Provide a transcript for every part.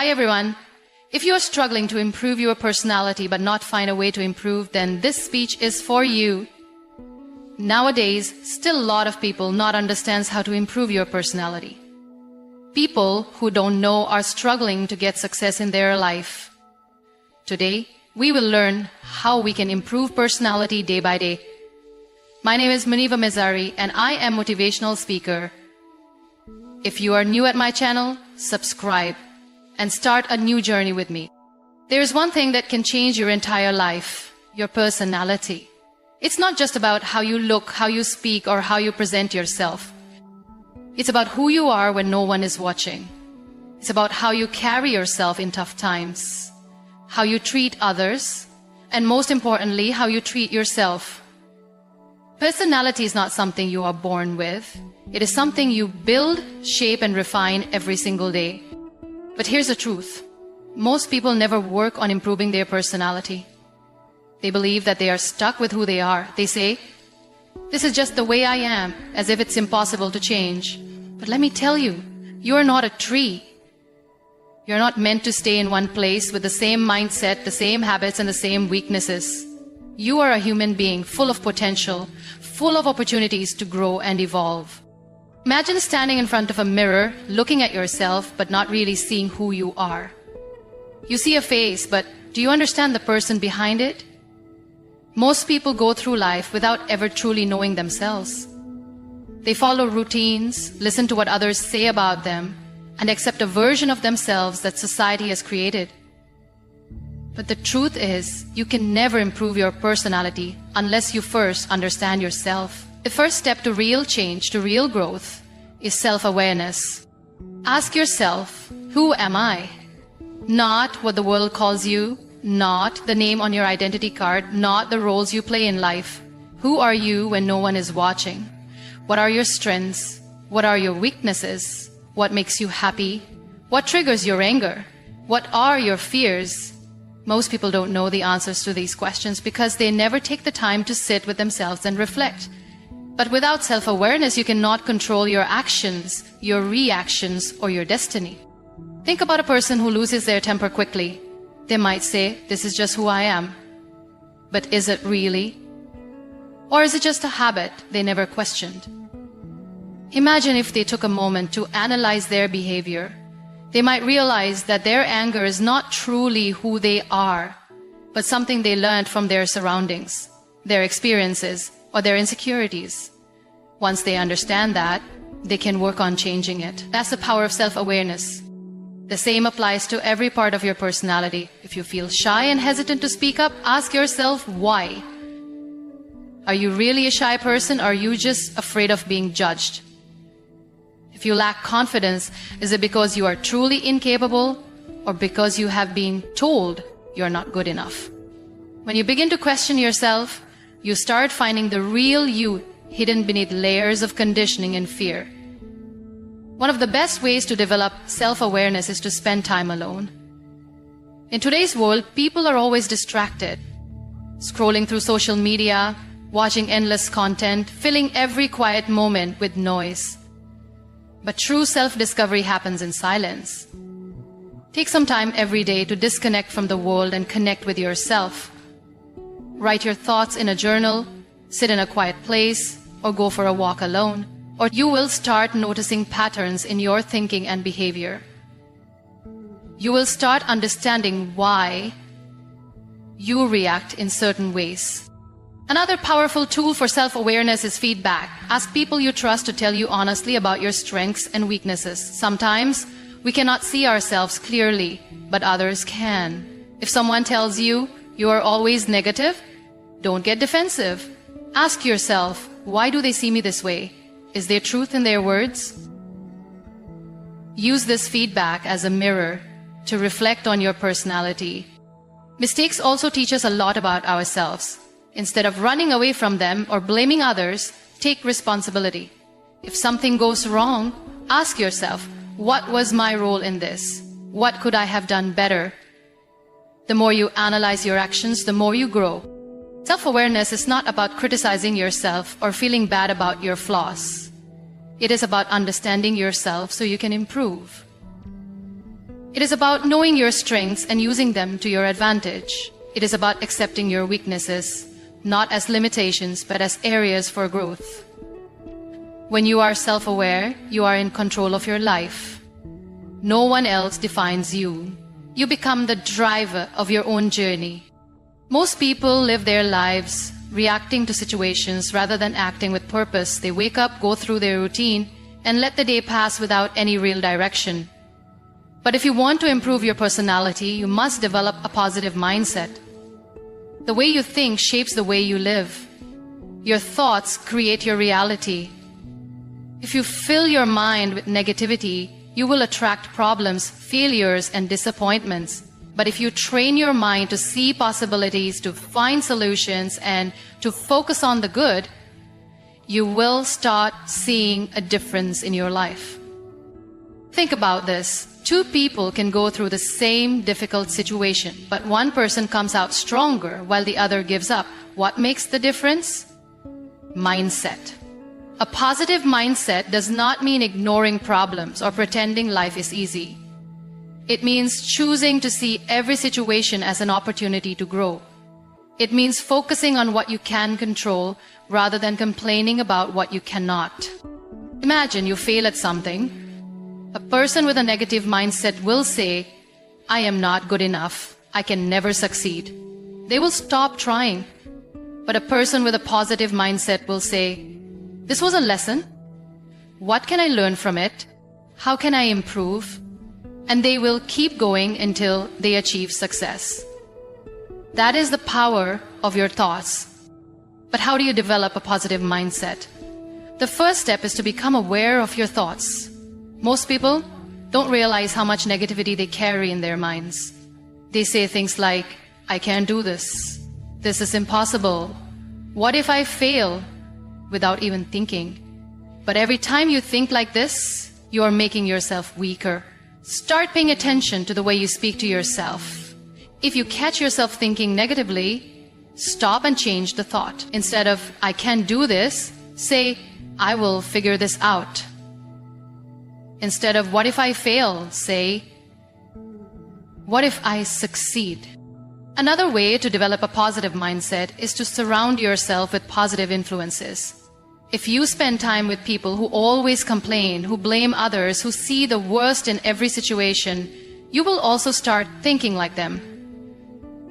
Hi everyone. If you are struggling to improve your personality but not find a way to improve, then this speech is for you. Nowadays, still a lot of people not understands how to improve your personality. People who don't know are struggling to get success in their life. Today, we will learn how we can improve personality day by day. My name is Muniba Mazari and I am motivational speaker. If you are new at my channel, subscribe and start a new journey with me. There is one thing that can change your entire life, your personality. It's not just about how you look, how you speak, or how you present yourself. It's about who you are when no one is watching. It's about how you carry yourself in tough times, how you treat others, and most importantly, how you treat yourself. Personality is not something you are born with. It is something you build, shape, and refine every single day. But here's the truth. Most people never work on improving their personality. They believe that they are stuck with who they are. They say, "This is just the way I am," as if it's impossible to change. But let me tell you, you are not a tree. You're not meant to stay in one place with the same mindset, the same habits, and the same weaknesses. You are a human being full of potential, full of opportunities to grow and evolve. Imagine standing in front of a mirror, looking at yourself, but not really seeing who you are. You see a face, but do you understand the person behind it? Most people go through life without ever truly knowing themselves. They follow routines, listen to what others say about them, and accept a version of themselves that society has created. But the truth is, you can never improve your personality unless you first understand yourself. The first step to real change, to real growth, is self-awareness. Ask yourself, who am I? Not what the world calls you, not the name on your identity card, not the roles you play in life. Who are you when no one is watching? What are your strengths? What are your weaknesses? What makes you happy? What triggers your anger? What are your fears? Most people don't know the answers to these questions because they never take the time to sit with themselves and reflect. But without self-awareness, you cannot control your actions, your reactions, or your destiny. Think about a person who loses their temper quickly. They might say, "This is just who I am." But is it really? Or is it just a habit they never questioned? Imagine if they took a moment to analyze their behavior. They might realize that their anger is not truly who they are, but something they learned from their surroundings, their experiences, or their insecurities. Once they understand that, they can work on changing it. That's the power of self-awareness. The same applies to every part of your personality. If you feel shy and hesitant to speak up, ask yourself why. Are you really a shy person, or are you just afraid of being judged? If you lack confidence, is it because you are truly incapable, or because you have been told you're not good enough? When you begin to question yourself, you start finding the real you hidden beneath layers of conditioning and fear. One of the best ways to develop self-awareness is to spend time alone. In today's world, people are always distracted, scrolling through social media, watching endless content, filling every quiet moment with noise. But true self-discovery happens in silence. Take some time every day to disconnect from the world and connect with yourself. Write your thoughts in a journal, sit in a quiet place, or go for a walk alone, or you will start noticing patterns in your thinking and behavior. You will start understanding why you react in certain ways. Another powerful tool for self-awareness is feedback. Ask people you trust to tell you honestly about your strengths and weaknesses. Sometimes we cannot see ourselves clearly, but others can. If someone tells you you are always negative, don't get defensive. Ask yourself, why do they see me this way? Is there truth in their words? Use this feedback as a mirror to reflect on your personality. Mistakes also teach us a lot about ourselves. Instead of running away from them or blaming others, take responsibility. If something goes wrong, ask yourself, what was my role in this? What could I have done better? The more you analyze your actions, the more you grow. Self-awareness is not about criticizing yourself or feeling bad about your flaws. It is about understanding yourself so you can improve. It is about knowing your strengths and using them to your advantage. It is about accepting your weaknesses, not as limitations, but as areas for growth. When you are self-aware, you are in control of your life. No one else defines you. You become the driver of your own journey. Most people live their lives reacting to situations rather than acting with purpose. They wake up, go through their routine, and let the day pass without any real direction. But if you want to improve your personality, you must develop a positive mindset. The way you think shapes the way you live. Your thoughts create your reality. If you fill your mind with negativity, you will attract problems, failures, and disappointments. But if you train your mind to see possibilities, to find solutions, and to focus on the good, you will start seeing a difference in your life. Think about this. Two people can go through the same difficult situation, but one person comes out stronger while the other gives up. What makes the difference? Mindset. A positive mindset does not mean ignoring problems or pretending life is easy. It means choosing to see every situation as an opportunity to grow. It means focusing on what you can control rather than complaining about what you cannot. Imagine you fail at something. A person with a negative mindset will say, "I am not good enough. I can never succeed." They will stop trying. But a person with a positive mindset will say, "This was a lesson. What can I learn from it? How can I improve?" And they will keep going until they achieve success. That is the power of your thoughts. But how do you develop a positive mindset? The first step is to become aware of your thoughts. Most people don't realize how much negativity they carry in their minds. They say things like, "I can't do this. This is impossible. What if I fail?" without even thinking. But every time you think like this, you are making yourself weaker. Start paying attention to the way you speak to yourself. If you catch yourself thinking negatively, stop and change the thought. Instead of, "I can't do this," say, "I will figure this out." Instead of, "What if I fail?" say, "What if I succeed?" Another way to develop a positive mindset is to surround yourself with positive influences. If you spend time with people who always complain, who blame others, who see the worst in every situation, you will also start thinking like them.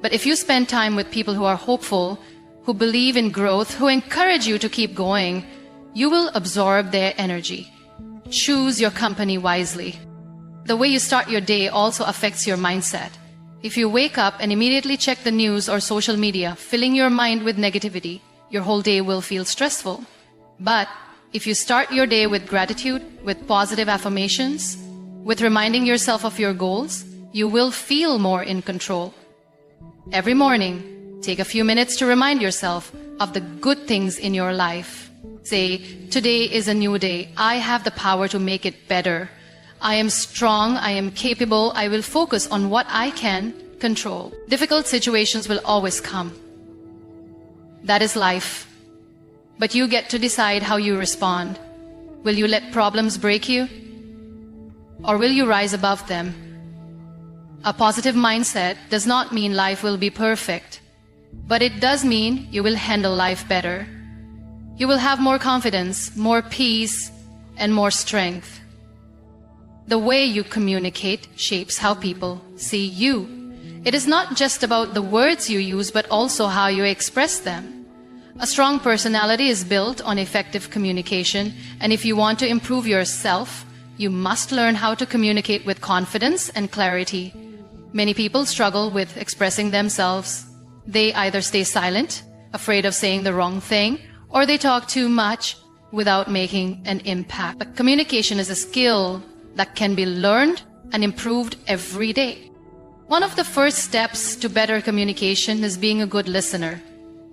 But if you spend time with people who are hopeful, who believe in growth, who encourage you to keep going, you will absorb their energy. Choose your company wisely. The way you start your day also affects your mindset. If you wake up and immediately check the news or social media, filling your mind with negativity, your whole day will feel stressful. But if you start your day with gratitude, with positive affirmations, with reminding yourself of your goals, you will feel more in control. Every morning, take a few minutes to remind yourself of the good things in your life. Say, "Today is a new day. I have the power to make it better. I am strong. I am capable. I will focus on what I can control." Difficult situations will always come. That is life. But you get to decide how you respond. Will you let problems break you? Or will you rise above them? A positive mindset does not mean life will be perfect, but it does mean you will handle life better. You will have more confidence, more peace, and more strength. The way you communicate shapes how people see you. It is not just about the words you use, but also how you express them. A strong personality is built on effective communication, and if you want to improve yourself, you must learn how to communicate with confidence and clarity. Many people struggle with expressing themselves. They either stay silent, afraid of saying the wrong thing, or they talk too much without making an impact. But communication is a skill that can be learned and improved every day. One of the first steps to better communication is being a good listener.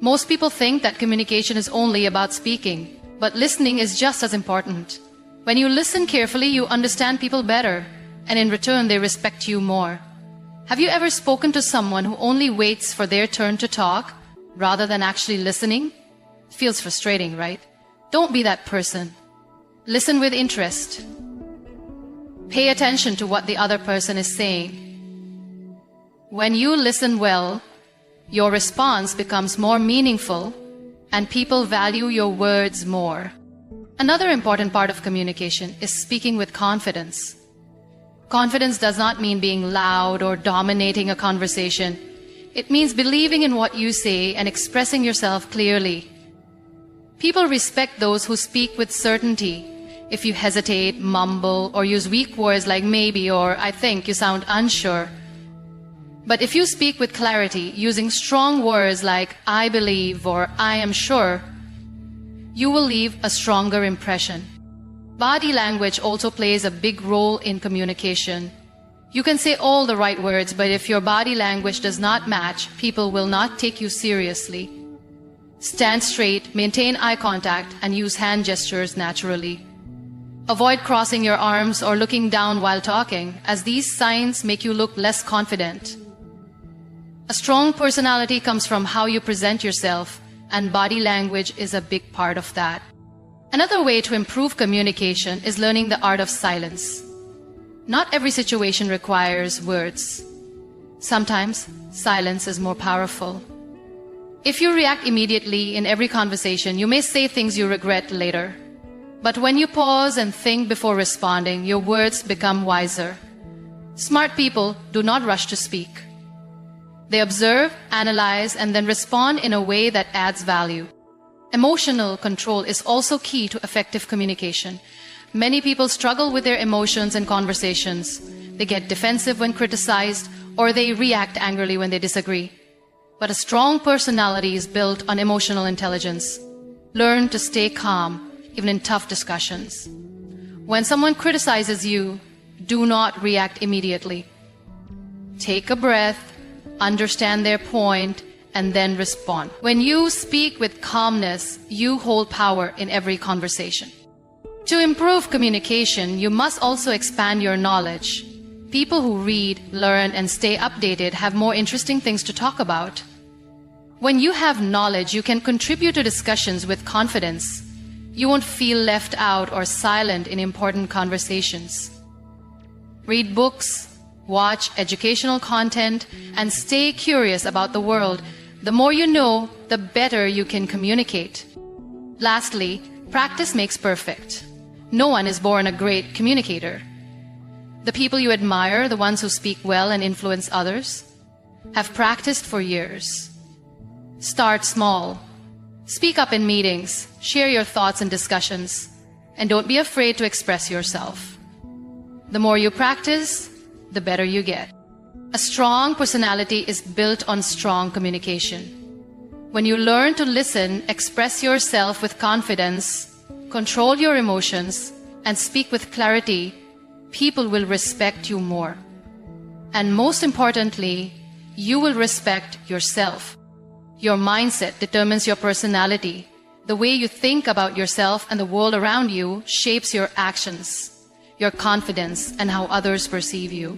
Most people think that communication is only about speaking, but listening is just as important. When you listen carefully, you understand people better, and in return, they respect you more. Have you ever spoken to someone who only waits for their turn to talk rather than actually listening? It feels frustrating, right? Don't be that person. Listen with interest. Pay attention to what the other person is saying. When you listen well, your response becomes more meaningful and people value your words more. Another important part of communication is speaking with confidence. Confidence does not mean being loud or dominating a conversation. It means believing in what you say and expressing yourself clearly. People respect those who speak with certainty. If you hesitate, mumble, or use weak words like maybe or I think, you sound unsure. But if you speak with clarity, using strong words like I believe or I am sure, you will leave a stronger impression. Body language also plays a big role in communication. You can say all the right words, but if your body language does not match, people will not take you seriously. Stand straight, maintain eye contact, and use hand gestures naturally. Avoid crossing your arms or looking down while talking, as these signs make you look less confident. A strong personality comes from how you present yourself, and body language is a big part of that. Another way to improve communication is learning the art of silence. Not every situation requires words. Sometimes silence is more powerful. If you react immediately in every conversation, you may say things you regret later. But when you pause and think before responding, your words become wiser. Smart people do not rush to speak. They observe, analyze, and then respond in a way that adds value. Emotional control is also key to effective communication. Many people struggle with their emotions in conversations. They get defensive when criticized, or they react angrily when they disagree. But a strong personality is built on emotional intelligence. Learn to stay calm, even in tough discussions. When someone criticizes you, do not react immediately. Take a breath, understand their point, and then respond. When you speak with calmness, you hold power in every conversation. To improve communication, you must also expand your knowledge. People who read, learn, and stay updated have more interesting things to talk about. When you have knowledge, you can contribute to discussions with confidence. You won't feel left out or silent in important conversations. Read books, watch educational content, and stay curious about the world. The more you know, the better you can communicate. Lastly, practice makes perfect. No one is born a great communicator. The people you admire, the ones who speak well and influence others, have practiced for years. Start small. Speak up in meetings, share your thoughts in discussions, and don't be afraid to express yourself. The more you practice, the better you get. A strong personality is built on strong communication. When you learn to listen, express yourself with confidence, control your emotions, and speak with clarity, people will respect you more. And most importantly, you will respect yourself. Your mindset determines your personality. The way you think about yourself and the world around you shapes your actions, your confidence, and how others perceive you.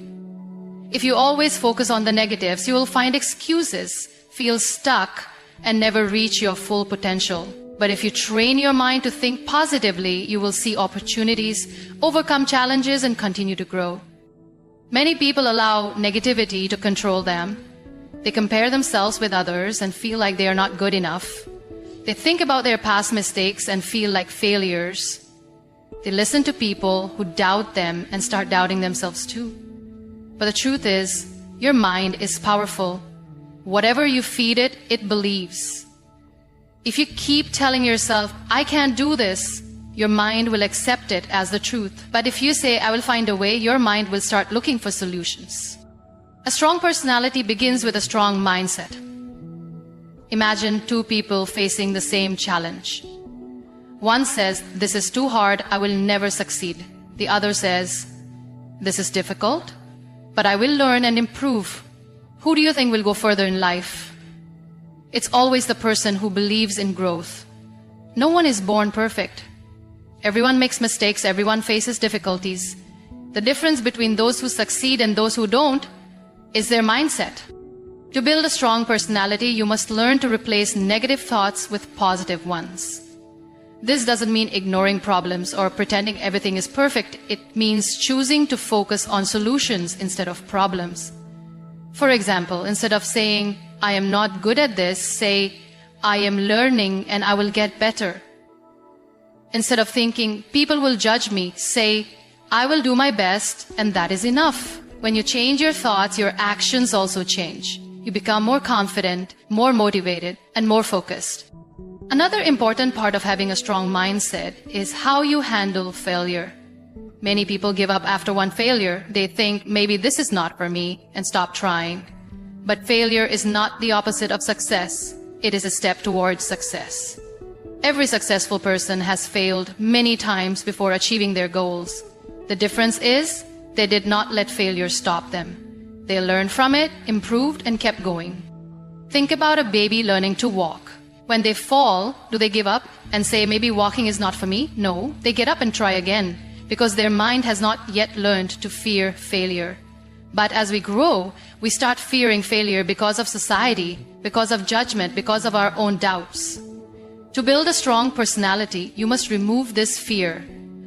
If you always focus on the negatives, you will find excuses, feel stuck, and never reach your full potential. But if you train your mind to think positively, you will see opportunities, overcome challenges, and continue to grow. Many people allow negativity to control them. They compare themselves with others and feel like they are not good enough. They think about their past mistakes and feel like failures. They listen to people who doubt them and start doubting themselves too. But the truth is, your mind is powerful. Whatever you feed it, it believes. If you keep telling yourself, I can't do this, your mind will accept it as the truth. But if you say, I will find a way, your mind will start looking for solutions. A strong personality begins with a strong mindset. Imagine two people facing the same challenge. One says, this is too hard, I will never succeed. The other says, this is difficult, but I will learn and improve. Who do you think will go further in life? It's always the person who believes in growth. No one is born perfect. Everyone makes mistakes, everyone faces difficulties. The difference between those who succeed and those who don't is their mindset. To build a strong personality, you must learn to replace negative thoughts with positive ones. This doesn't mean ignoring problems or pretending everything is perfect. It means choosing to focus on solutions instead of problems. For example, instead of saying, I am not good at this, say, I am learning and I will get better. Instead of thinking, people will judge me, say, I will do my best and that is enough. When you change your thoughts, your actions also change. You become more confident, more motivated, and more focused. Another important part of having a strong mindset is how you handle failure. Many people give up after one failure. They think, maybe this is not for me, and stop trying. But failure is not the opposite of success. It is a step towards success. Every successful person has failed many times before achieving their goals. The difference is, they did not let failure stop them. They learned from it, improved, and kept going. Think about a baby learning to walk. When they fall, do they give up and say, maybe walking is not for me? No, they get up and try again, because their mind has not yet learned to fear failure. But as we grow, we start fearing failure because of society, because of judgment, because of our own doubts. To build a strong personality, you must remove this fear.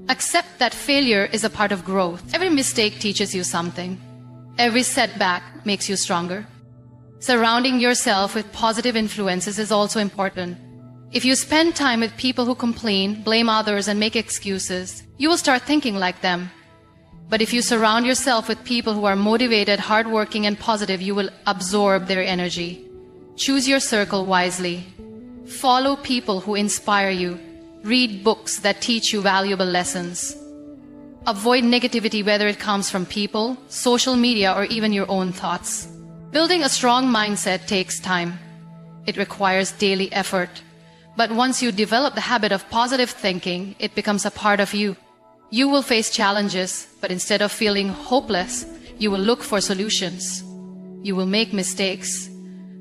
Accept that failure is a part of growth. Every mistake teaches you something. Every setback makes you stronger. Surrounding yourself with positive influences is also important. If you spend time with people who complain, blame others, and make excuses, you will start thinking like them. But if you surround yourself with people who are motivated, hardworking, and positive, you will absorb their energy. Choose your circle wisely. Follow people who inspire you. Read books that teach you valuable lessons. Avoid negativity, whether it comes from people, social media, or even your own thoughts. Building a strong mindset takes time. It requires daily effort. But once you develop the habit of positive thinking, it becomes a part of you. You will face challenges, but instead of feeling hopeless, you will look for solutions. You will make mistakes,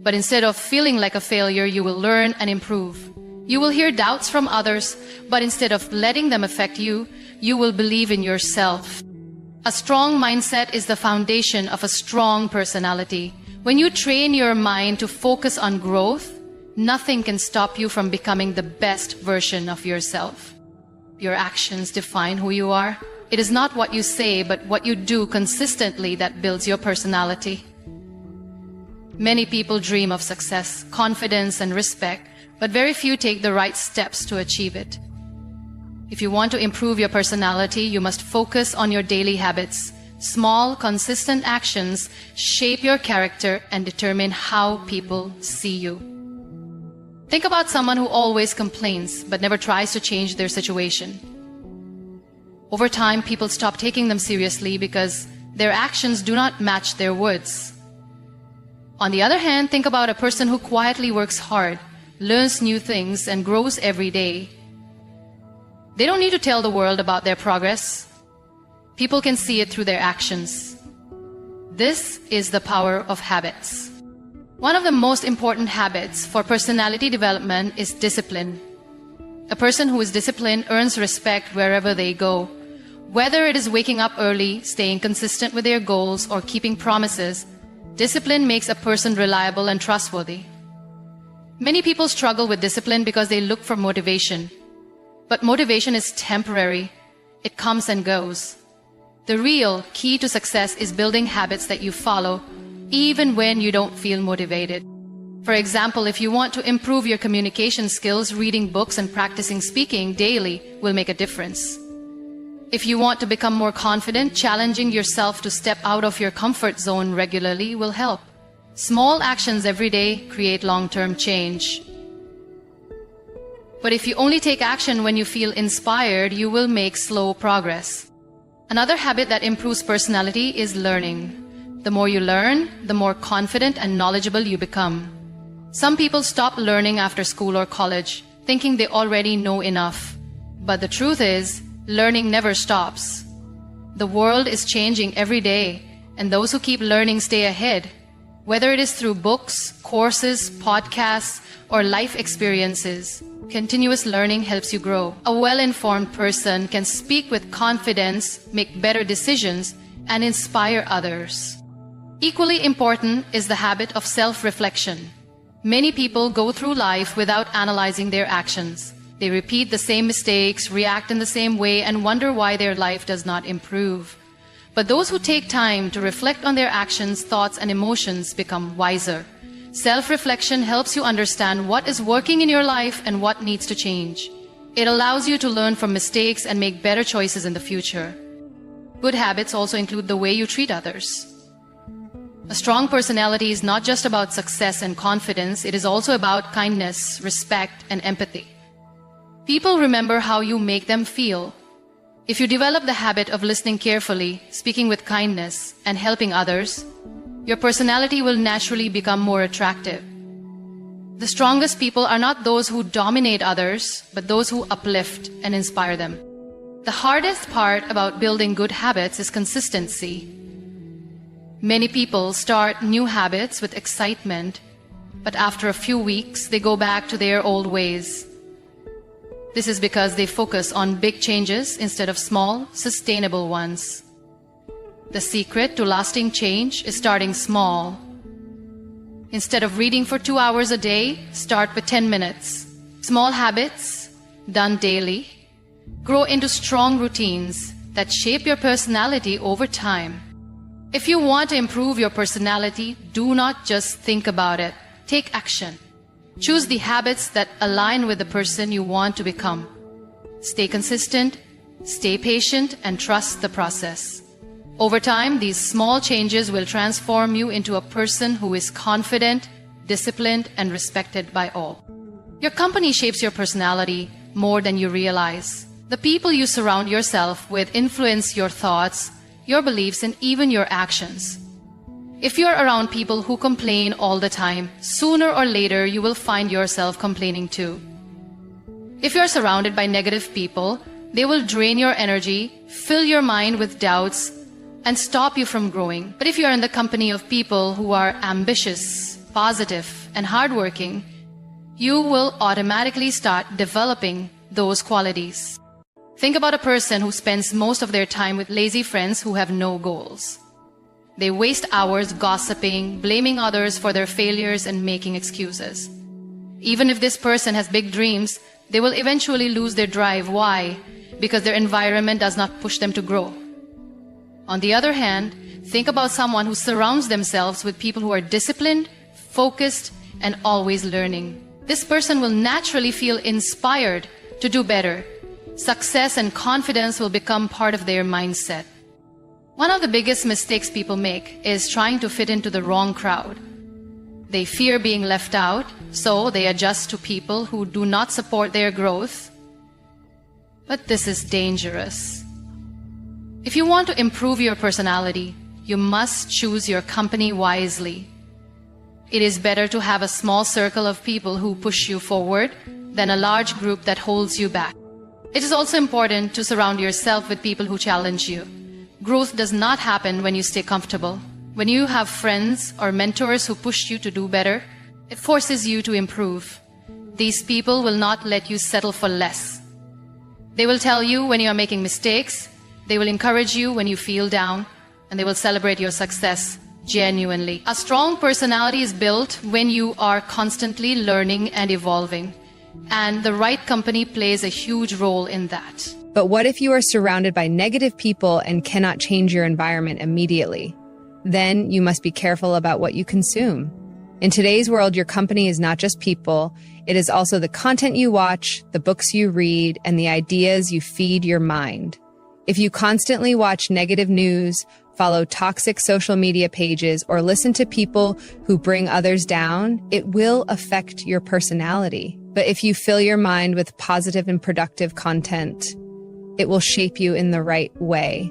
but instead of feeling like a failure, you will learn and improve. You will hear doubts from others, but instead of letting them affect you, you will believe in yourself. A strong mindset is the foundation of a strong personality. When you train your mind to focus on growth, nothing can stop you from becoming the best version of yourself. Your actions define who you are. It is not what you say, but what you do consistently that builds your personality. Many people dream of success, confidence, and respect, but very few take the right steps to achieve it. If you want to improve your personality, you must focus on your daily habits. Small, consistent actions shape your character and determine how people see you. Think about someone who always complains but never tries to change their situation. Over time, people stop taking them seriously because their actions do not match their words. On the other hand, think about a person who quietly works hard, learns new things, and grows every day. They don't need to tell the world about their progress. People can see it through their actions. This is the power of habits. One of the most important habits for personality development is discipline. A person who is disciplined earns respect wherever they go. Whether it is waking up early, staying consistent with their goals, or keeping promises, discipline makes a person reliable and trustworthy. Many people struggle with discipline because they look for motivation. But motivation is temporary. It comes and goes. The real key to success is building habits that you follow even when you don't feel motivated. For example, if you want to improve your communication skills, reading books and practicing speaking daily will make a difference. If you want to become more confident, challenging yourself to step out of your comfort zone regularly will help. Small actions every day create long-term change. But if you only take action when you feel inspired, you will make slow progress. Another habit that improves personality is learning. The more you learn, the more confident and knowledgeable you become. Some people stop learning after school or college, thinking they already know enough. But the truth is, learning never stops. The world is changing every day, and those who keep learning stay ahead. Whether it is through books, courses, podcasts, or life experiences, continuous learning helps you grow. A well-informed person can speak with confidence, make better decisions, and inspire others. Equally important is the habit of self-reflection. Many people go through life without analyzing their actions. They repeat the same mistakes, react in the same way, and wonder why their life does not improve. But those who take time to reflect on their actions, thoughts, and emotions become wiser. Self-reflection helps you understand what is working in your life and what needs to change. It allows you to learn from mistakes and make better choices in the future. Good habits also include the way you treat others. A strong personality is not just about success and confidence, it is also about kindness, respect, and empathy. People remember how you make them feel. If you develop the habit of listening carefully, speaking with kindness, and helping others, your personality will naturally become more attractive. The strongest people are not those who dominate others, but those who uplift and inspire them. The hardest part about building good habits is consistency. Many people start new habits with excitement, but after a few weeks, they go back to their old ways. This is because they focus on big changes instead of small, sustainable ones. The secret to lasting change is starting small. Instead of reading for 2 hours a day, start with 10 minutes. Small habits, done daily, grow into strong routines that shape your personality over time. If you want to improve your personality, do not just think about it. Take action. Choose the habits that align with the person you want to become. Stay consistent, stay patient, and trust the process. Over time, these small changes will transform you into a person who is confident, disciplined, and respected by all. Your company shapes your personality more than you realize. The people you surround yourself with influence your thoughts, your beliefs, and even your actions. If you're around people who complain all the time, sooner or later you will find yourself complaining too. If you're surrounded by negative people, they will drain your energy, fill your mind with doubts, and stop you from growing. But if you're in the company of people who are ambitious, positive, and hardworking, you will automatically start developing those qualities. Think about a person who spends most of their time with lazy friends who have no goals. They waste hours gossiping, blaming others for their failures, and making excuses. Even if this person has big dreams, they will eventually lose their drive. Why? Because their environment does not push them to grow. On the other hand, think about someone who surrounds themselves with people who are disciplined, focused, and always learning. This person will naturally feel inspired to do better. Success and confidence will become part of their mindset. One of the biggest mistakes people make is trying to fit into the wrong crowd. They fear being left out, so they adjust to people who do not support their growth. But this is dangerous. If you want to improve your personality, you must choose your company wisely. It is better to have a small circle of people who push you forward than a large group that holds you back. It is also important to surround yourself with people who challenge you. Growth does not happen when you stay comfortable. When you have friends or mentors who push you to do better, it forces you to improve. These people will not let you settle for less. They will tell you when you are making mistakes, they will encourage you when you feel down, and they will celebrate your success genuinely. A strong personality is built when you are constantly learning and evolving, and the right company plays a huge role in that. But what if you are surrounded by negative people and cannot change your environment immediately? Then you must be careful about what you consume. In today's world, your company is not just people, it is also the content you watch, the books you read, and the ideas you feed your mind. If you constantly watch negative news, follow toxic social media pages, or listen to people who bring others down, it will affect your personality. But if you fill your mind with positive and productive content, it will shape you in the right way.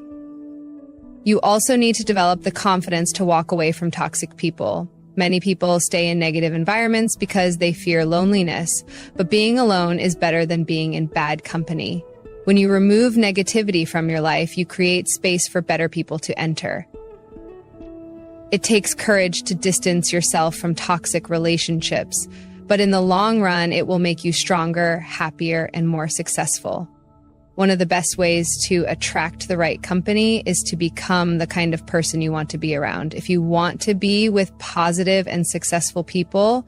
You also need to develop the confidence to walk away from toxic people. Many people stay in negative environments because they fear loneliness, but being alone is better than being in bad company. When you remove negativity from your life, you create space for better people to enter. It takes courage to distance yourself from toxic relationships, but in the long run, it will make you stronger, happier, and more successful. One of the best ways to attract the right company is to become the kind of person you want to be around. If you want to be with positive and successful people,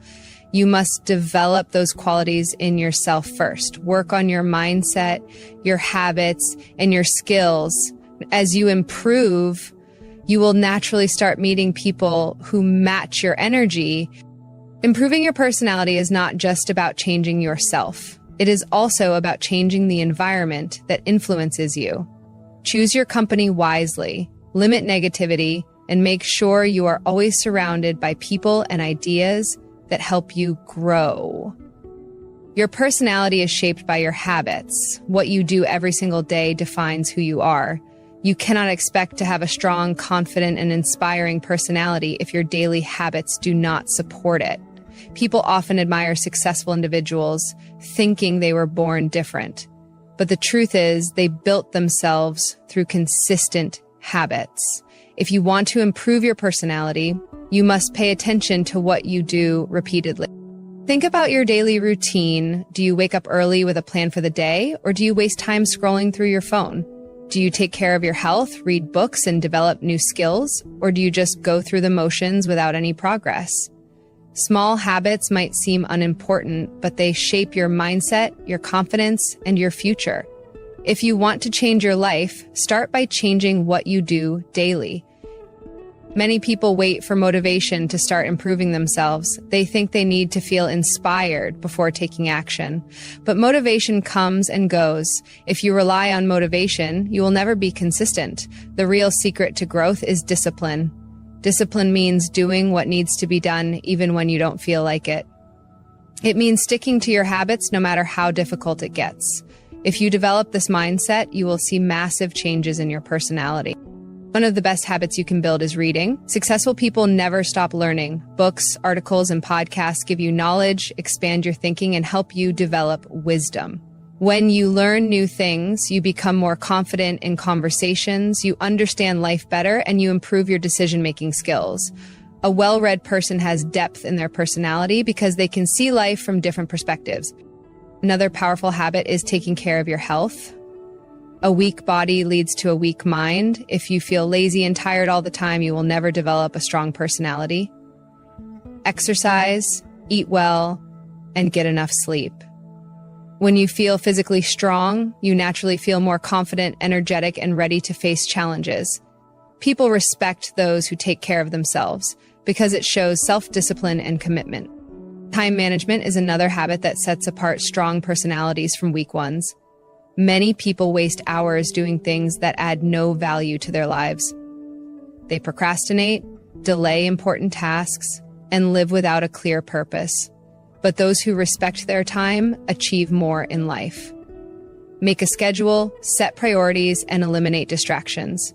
You must develop those qualities in yourself first. Work on your mindset, your habits, and your skills. As you improve, you will naturally start meeting people who match your energy. Improving your personality is not just about changing yourself. It is also about changing the environment that influences you. Choose your company wisely, limit negativity, and make sure you are always surrounded by people and ideas that help you grow. Your personality is shaped by your habits. What you do every single day defines who you are. You cannot expect to have a strong, confident, and inspiring personality if your daily habits do not support it. People often admire successful individuals, thinking they were born different. But the truth is, they built themselves through consistent habits. If you want to improve your personality, you must pay attention to what you do repeatedly. Think about your daily routine. Do you wake up early with a plan for the day, or do you waste time scrolling through your phone? Do you take care of your health, read books, and develop new skills, or do you just go through the motions without any progress? Small habits might seem unimportant, but they shape your mindset, your confidence, and your future. If you want to change your life, start by changing what you do daily. Many people wait for motivation to start improving themselves. They think they need to feel inspired before taking action. But motivation comes and goes. If you rely on motivation, you will never be consistent. The real secret to growth is discipline. Discipline means doing what needs to be done even when you don't feel like it. It means sticking to your habits no matter how difficult it gets. If you develop this mindset, you will see massive changes in your personality. One of the best habits you can build is reading. Successful people never stop learning. Books, articles, and podcasts give you knowledge, expand your thinking, and help you develop wisdom. When you learn new things, you become more confident in conversations, you understand life better, and you improve your decision-making skills. A well-read person has depth in their personality because they can see life from different perspectives. Another powerful habit is taking care of your health. A weak body leads to a weak mind. If you feel lazy and tired all the time, you will never develop a strong personality. Exercise, eat well, and get enough sleep. When you feel physically strong, you naturally feel more confident, energetic, and ready to face challenges. People respect those who take care of themselves because it shows self-discipline and commitment. Time management is another habit that sets apart strong personalities from weak ones. Many people waste hours doing things that add no value to their lives. They procrastinate, delay important tasks, and live without a clear purpose. But those who respect their time achieve more in life. Make a schedule, set priorities, and eliminate distractions.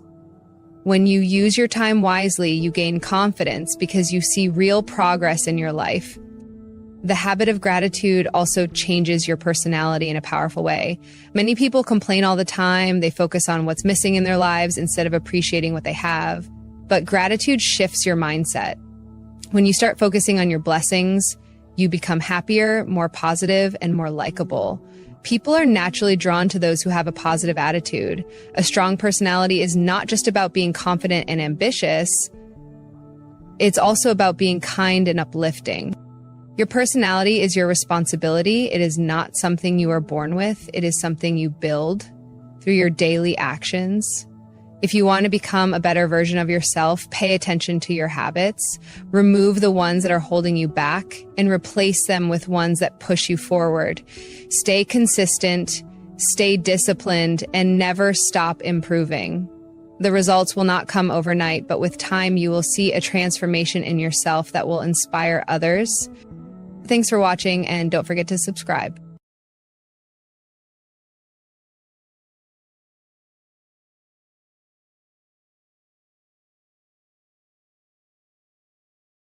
When you use your time wisely, you gain confidence because you see real progress in your life. The habit of gratitude also changes your personality in a powerful way. Many people complain all the time. They focus on what's missing in their lives instead of appreciating what they have. But gratitude shifts your mindset. When you start focusing on your blessings, you become happier, more positive, and more likable. People are naturally drawn to those who have a positive attitude. A strong personality is not just about being confident and ambitious. It's also about being kind and uplifting. Your personality is your responsibility. It is not something you are born with. It is something you build through your daily actions. If you want to become a better version of yourself, pay attention to your habits, remove the ones that are holding you back, and replace them with ones that push you forward. Stay consistent, stay disciplined, and never stop improving. The results will not come overnight, but with time, you will see a transformation in yourself that will inspire others. Thanks for watching, and don't forget to subscribe.